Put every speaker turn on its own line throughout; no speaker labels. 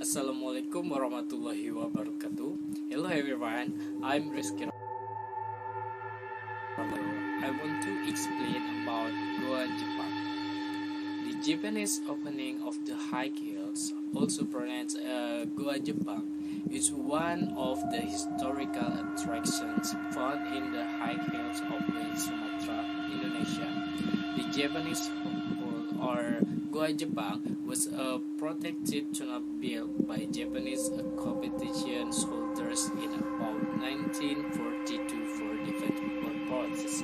Assalamualaikum warahmatullahi wabarakatuh. Hello everyone, I'm Rizky. I want to explain about Goa, Japan. The Japanese opening of the high hills, also pronounced Goa, Japan, is one of the historical attractions found in the high hills of the Sumatra, Indonesia. The Japanese Hole or Goa, Japan was a protected tunnel built by Japanese competition soldiers in about 1942 for defense purposes.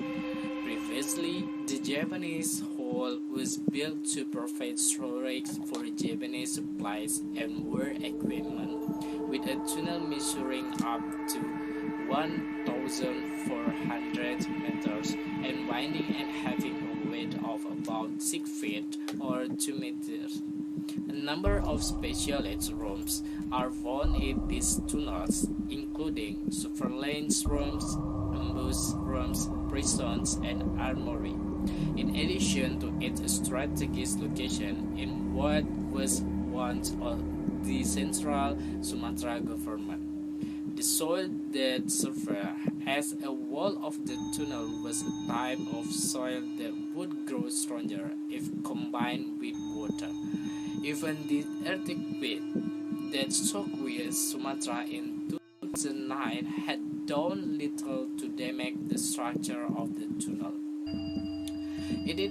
Previously, the Japanese Hole was built to provide storage for Japanese supplies and war equipment, with a tunnel measuring up to 1,400 meters and winding and having a width of about 6 feet or 2 meters. A number of specialist rooms are found in these tunnels, including surveillance rooms, ambush rooms, prisons, and armory. In addition to its strategic location in what was once the central Sumatra government, the soil that served as a wall of the tunnel was a type of soil that would grow stronger if combined with water. Even the earthquake that shook with Sumatra in 2009 had done little to damage the structure of the tunnel. It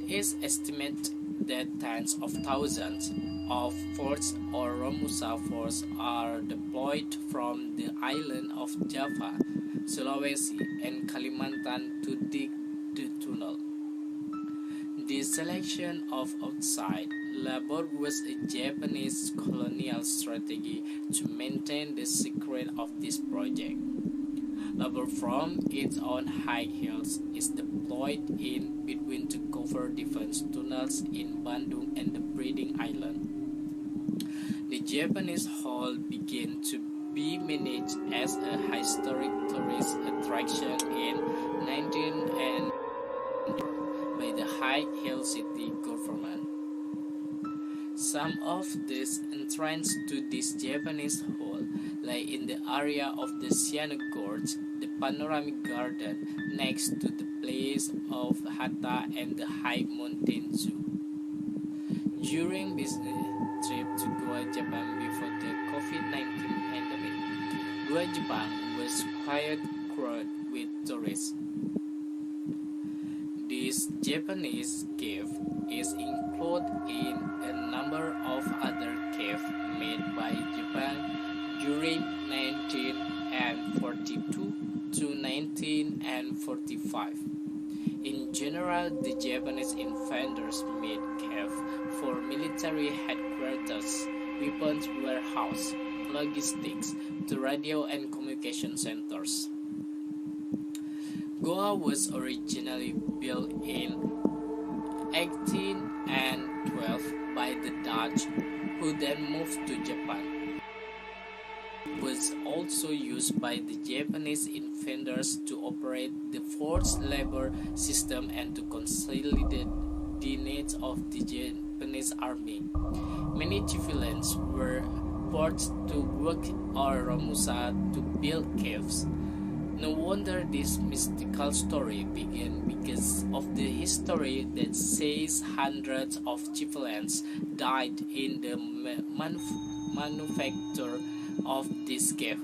is estimated that tens of thousands of forts or Romusa force are deployed from the island of Java, Sulawesi, and Kalimantan to dig the tunnel. The selection of outside labor was a Japanese colonial strategy to maintain the secret of this project. Labor from its own high hills is deployed in between to cover defense tunnels in Bandung and the Breeding Island. The Japanese Hall began to be managed as a historic tourist attraction in 1990 by the High Hill City government. Some of these entrance to this Japanese Hall lie in the area of the Siena Gorge, the panoramic garden next to the place of Hatta and the High Mountain Zoo. During business trip to Goa, Japan before the COVID-19 pandemic, Goa, Japan was quite crowded with tourists. This Japanese cave is included in a number of other caves made by Japan during 1942 to 1945. In general, the Japanese invaders made caves for military headquarters, weapons warehouse, logistics, to radio and communication centers. Goa was originally built in 1812 by the Dutch, who then moved to Japan. It was also used by the Japanese invaders to operate the forced labor system and to consolidate the needs of the Japanese army. Many civilians were forced to work or Romusa to build caves. No wonder this mystical story began because of the history that says hundreds of civilians died in the manufacture of this cave.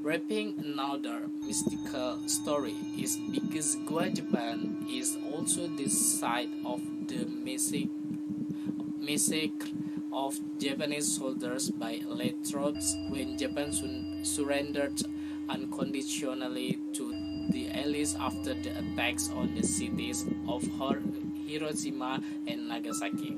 Wrapping another mystical story is because Goa, Japan is also the site of the massacre of Japanese soldiers by Allied troops when Japan surrendered unconditionally to the Allies after the attacks on the cities of Hiroshima and Nagasaki.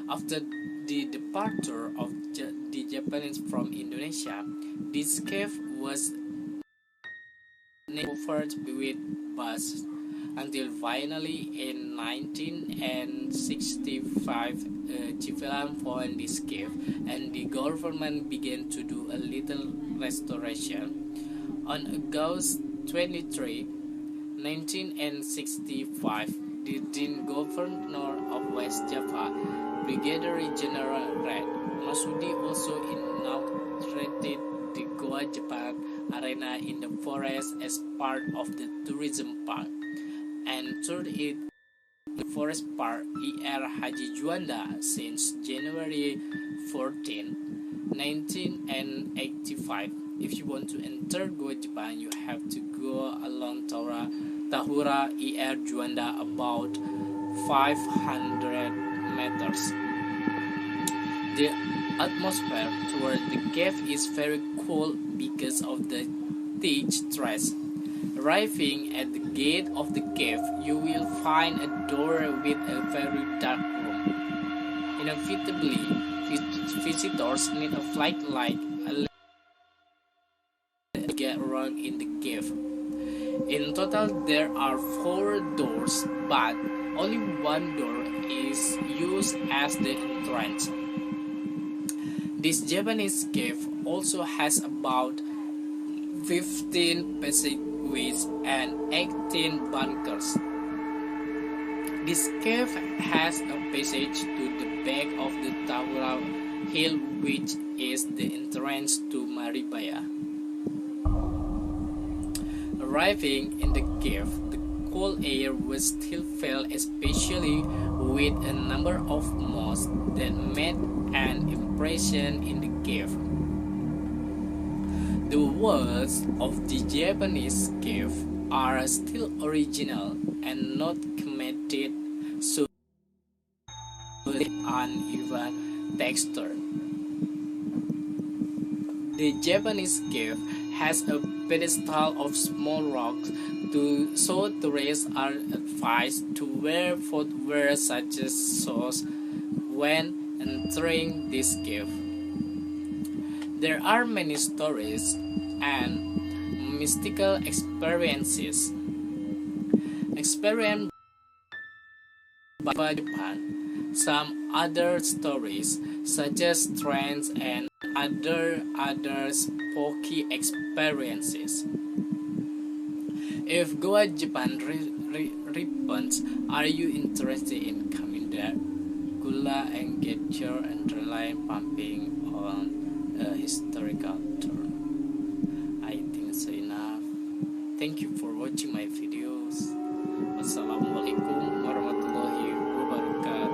After the departure of the Japanese from Indonesia, this cave was covered with bus until finally in 1965 civilians found this cave and the government began to do a little restoration. On August 23, 1965, the then Governor of West Java, Brigadier General Red, Masudi also inaugurated the Goa Japan Arena in the forest as part of the tourism park and turned it the Forest Park Er Haji Juanda since January 14, 1985. If you want to enter Goa Japan, you have to go along Tahura Er Juanda about 500 meters. The atmosphere toward the cave is very cool because of the thick stress. Arriving at the gate of the cave, you will find a door with a very dark room. Inevitably, visitors need a flashlight to get around in the cave. In total, there are 4 doors, but only one door is used as the entrance. This Japanese cave also has about 15 passageways and 18 bunkers. This cave has a passage to the back of the Tahura Hill, which is the entrance to Maribaya. Arriving in the cave, the cold air was still felt, especially with a number of moths that made an impression in the cave. The walls of the Japanese cave are still original and not cemented, so with uneven texture. The Japanese cave has a pedestal of small rocks, so tourists are advised to wear footwear such as socks when entering this cave. There are many stories and mystical experiences experienced by Japan. Some other stories suggest strange and other spooky experiences. If Goa Japan reopens, are you interested in coming there? Gula and get your adrenaline pumping on a historical tour. I think so enough. Thank you for watching my videos. Wassalamualaikum warahmatullahi wabarakatuh.